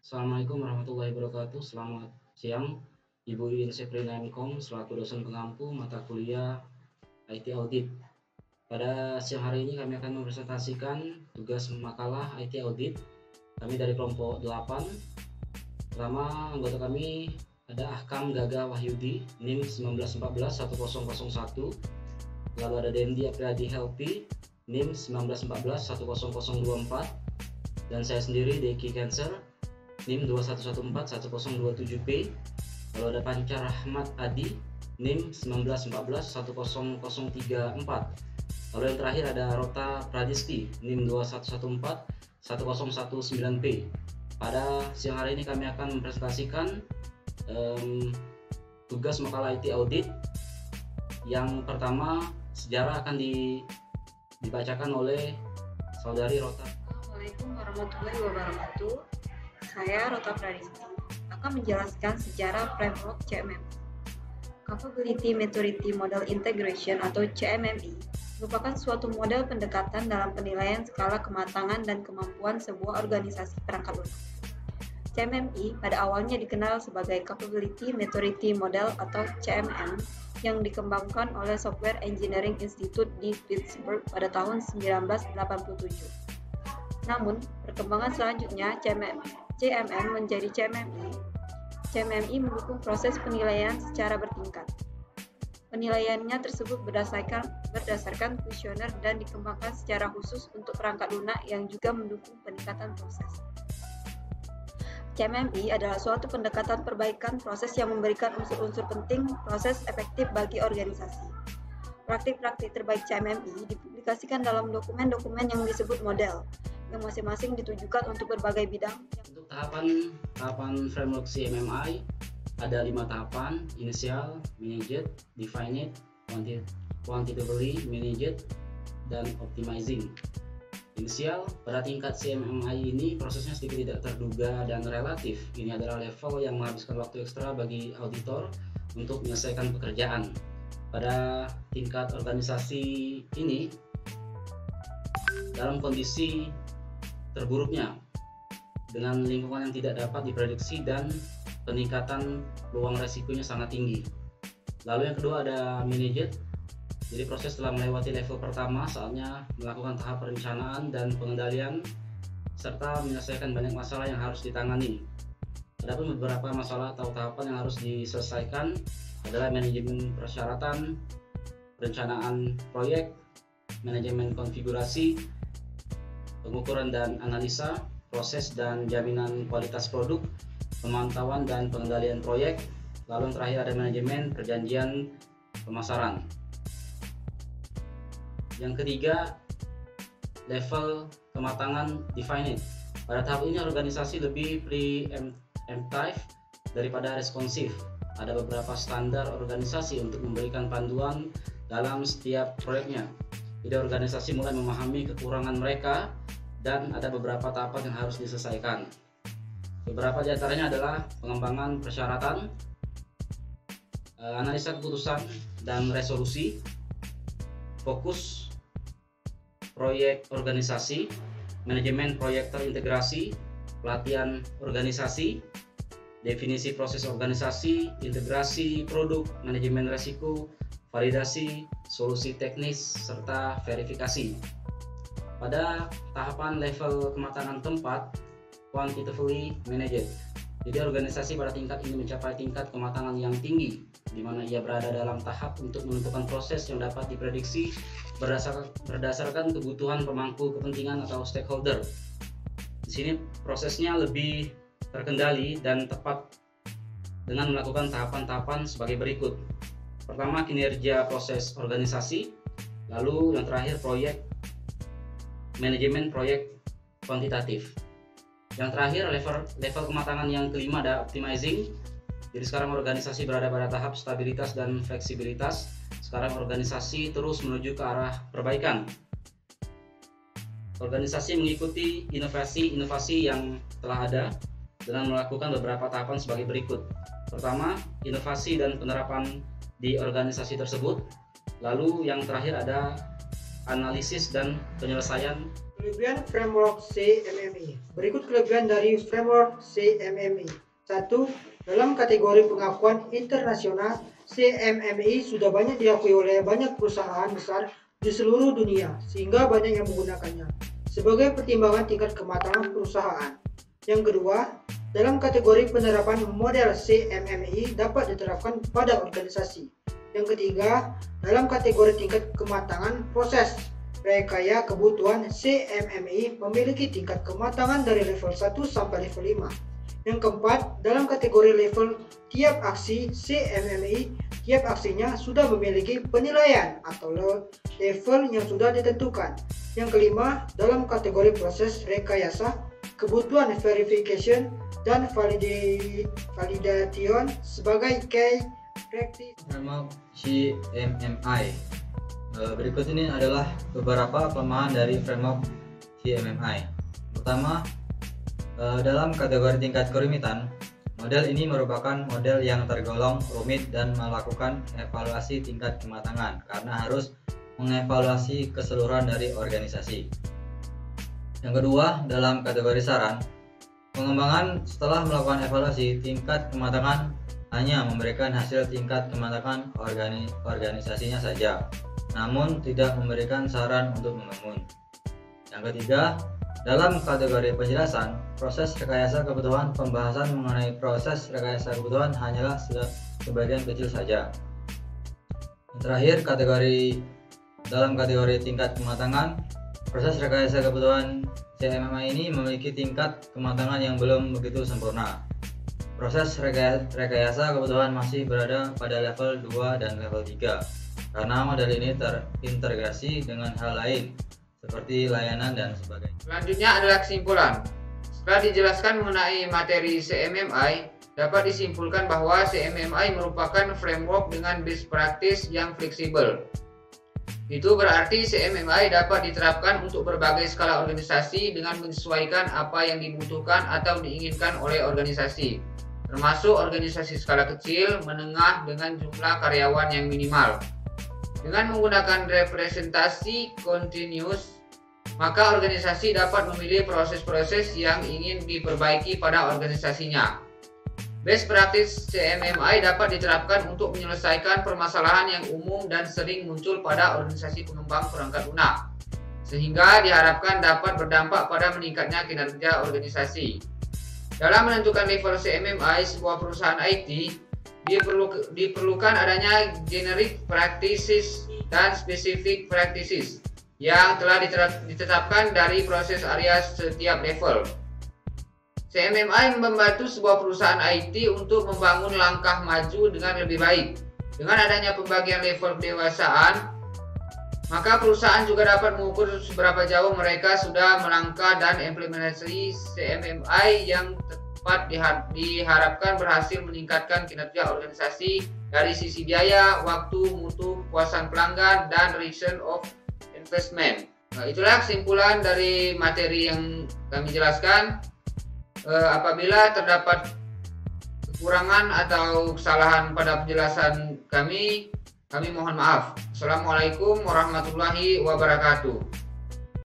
Assalamualaikum warahmatullahi wabarakatuh. Selamat siang, Ibu Yuyun Seprina MKOM selaku dosen pengampu mata kuliah IT Audit. Pada siang hari ini kami akan mempresentasikan tugas makalah IT Audit. Kami dari kelompok 8. Pertama, anggota kami ada Ahkam Gaga Wahyudi, NIM 1914-1001. Lalu ada Dendi Apriyadi Helpi, NIM 1914-10024. Dan saya sendiri Deki Cancer, NIM 21141027P. Lalu ada Pancar Rahmat Adi, NIM 1914-10034. Lalu yang terakhir ada Rota Pradisti, NIM 2114-1019P. Pada siang hari ini kami akan mempresentasikan tugas makalah IT Audit. Yang pertama, sejarah akan dibacakan oleh Saudari Rota. Assalamualaikum warahmatullahi wabarakatuh. Saya Rota Pradisti akan menjelaskan sejarah framework CMMI. Capability Maturity Model Integration atau CMMI merupakan suatu model pendekatan dalam penilaian skala kematangan dan kemampuan sebuah organisasi perangkat lunak. CMMI pada awalnya dikenal sebagai Capability Maturity Model atau CMM yang dikembangkan oleh Software Engineering Institute di Pittsburgh pada tahun 1987. Namun, perkembangan selanjutnya CMM menjadi CMMI. CMMI mendukung proses penilaian secara bertingkat. Penilaiannya tersebut berdasarkan kuesioner dan dikembangkan secara khusus untuk perangkat lunak yang juga mendukung peningkatan proses. CMMI adalah suatu pendekatan perbaikan proses yang memberikan unsur-unsur penting proses efektif bagi organisasi. Praktik-praktik terbaik CMMI dipublikasikan dalam dokumen-dokumen yang disebut model, yang masing-masing ditujukan untuk berbagai bidang. Untuk tahapan framework CMMI ada 5 tahapan: initial, managed, defined, quantitatively managed, dan optimizing. Inisial, pada tingkat CMMI ini prosesnya sedikit tidak terduga dan relatif. Ini adalah level yang menghabiskan waktu ekstra bagi auditor untuk menyelesaikan pekerjaan. Pada tingkat organisasi ini, dalam kondisi terburuknya, dengan lingkungan yang tidak dapat diprediksi dan peningkatan peluang resikonya sangat tinggi. Lalu yang kedua ada managed. Jadi proses telah melewati level pertama, saatnya melakukan tahap perencanaan dan pengendalian serta menyelesaikan banyak masalah yang harus ditangani. Adapun beberapa masalah atau tahapan yang harus diselesaikan adalah manajemen persyaratan, perencanaan proyek, manajemen konfigurasi, pengukuran dan analisa, proses dan jaminan kualitas produk, pemantauan dan pengendalian proyek, lalu yang terakhir ada manajemen perjanjian pemasaran. Yang ketiga, level kematangan defined. Pada tahap ini organisasi lebih preemptive daripada responsif. Ada beberapa standar organisasi untuk memberikan panduan dalam setiap proyeknya. Jadi organisasi mulai memahami kekurangan mereka dan ada beberapa tahapan yang harus diselesaikan. Beberapa di antaranya adalah pengembangan persyaratan, analisa keputusan dan resolusi, fokus proyek organisasi, manajemen proyek terintegrasi, pelatihan organisasi, definisi proses organisasi, integrasi produk, manajemen resiko, validasi, solusi teknis, serta verifikasi. Pada tahapan level kematangan keempat, quantitatively managed. Jadi organisasi pada tingkat ini mencapai tingkat kematangan yang tinggi, di mana ia berada dalam tahap untuk menentukan proses yang dapat diprediksi berdasarkan kebutuhan pemangku kepentingan atau stakeholder. Di sini prosesnya lebih terkendali dan tepat dengan melakukan tahapan-tahapan sebagai berikut. Pertama, kinerja proses organisasi, lalu yang terakhir manajemen proyek kuantitatif. Yang terakhir level kematangan yang kelima ada optimizing. Jadi sekarang organisasi berada pada tahap stabilitas dan fleksibilitas. Sekarang organisasi terus menuju ke arah perbaikan. Organisasi mengikuti inovasi yang telah ada dengan melakukan beberapa tahapan sebagai berikut. Pertama, inovasi dan penerapan di organisasi tersebut. Lalu yang terakhir ada analisis dan penyelesaian Kelebihan framework CMMI. Berikut kelebihan dari framework CMMI. 1. Dalam kategori pengakuan internasional, CMMI sudah banyak diakui oleh banyak perusahaan besar di seluruh dunia, sehingga banyak yang menggunakannya sebagai pertimbangan tingkat kematangan perusahaan. Yang kedua, dalam kategori penerapan model CMMI dapat diterapkan pada organisasi. Yang ketiga, dalam kategori tingkat kematangan proses rekaya kebutuhan, CMMI memiliki tingkat kematangan dari level 1 sampai level 5. Yang keempat, dalam kategori level tiap aksi, CMMI tiap aksinya sudah memiliki penilaian atau level yang sudah ditentukan. Yang kelima, dalam kategori proses rekayasa, kebutuhan verification dan validation sebagai key practice. Framework CMMI. Berikut ini adalah beberapa kelemahan dari framework CMMI. Pertama, dalam kategori tingkat kerumitan, model ini merupakan model yang tergolong rumit dan melakukan evaluasi tingkat kematangan karena harus mengevaluasi keseluruhan dari organisasi. Yang kedua, dalam kategori saran, pengembangan setelah melakukan evaluasi tingkat kematangan hanya memberikan hasil tingkat kematangan organisasinya saja, namun tidak memberikan saran untuk membangun. Yang ketiga, dalam kategori penjelasan, proses rekayasa kebutuhan, pembahasan mengenai proses rekayasa kebutuhan hanyalah sebagian kecil saja. Yang terakhir, dalam kategori tingkat kematangan, proses rekayasa kebutuhan CMMI ini memiliki tingkat kematangan yang belum begitu sempurna. Proses rekayasa kebutuhan masih berada pada level 2 dan level 3 karena model ini terintegrasi dengan hal lain seperti layanan dan sebagainya. Selanjutnya adalah kesimpulan. Setelah dijelaskan mengenai materi CMMI, dapat disimpulkan bahwa CMMI merupakan framework dengan best practice yang fleksibel. Itu berarti CMMI dapat diterapkan untuk berbagai skala organisasi dengan menyesuaikan apa yang dibutuhkan atau diinginkan oleh organisasi, termasuk organisasi skala kecil, menengah dengan jumlah karyawan yang minimal. Dengan menggunakan representasi continuous, maka organisasi dapat memilih proses-proses yang ingin diperbaiki pada organisasinya. Best practice CMMI dapat diterapkan untuk menyelesaikan permasalahan yang umum dan sering muncul pada organisasi pengembang perangkat lunak, sehingga diharapkan dapat berdampak pada meningkatnya kinerja organisasi. Dalam menentukan level CMMI sebuah perusahaan IT, diperlukan adanya generic practices dan specific practices yang telah ditetapkan dari proses area setiap level. CMMI membantu sebuah perusahaan IT untuk membangun langkah maju dengan lebih baik. Dengan adanya pembagian level kedewasaan, maka perusahaan juga dapat mengukur seberapa jauh mereka sudah melangkah dan implementasi CMMI yang tepat diharapkan berhasil meningkatkan kinerja organisasi dari sisi biaya, waktu, mutu, kepuasan pelanggan, dan return of investment. Nah, itulah kesimpulan dari materi yang kami jelaskan. Apabila terdapat kekurangan atau kesalahan pada penjelasan kami mohon maaf. Assalamualaikum warahmatullahi wabarakatuh.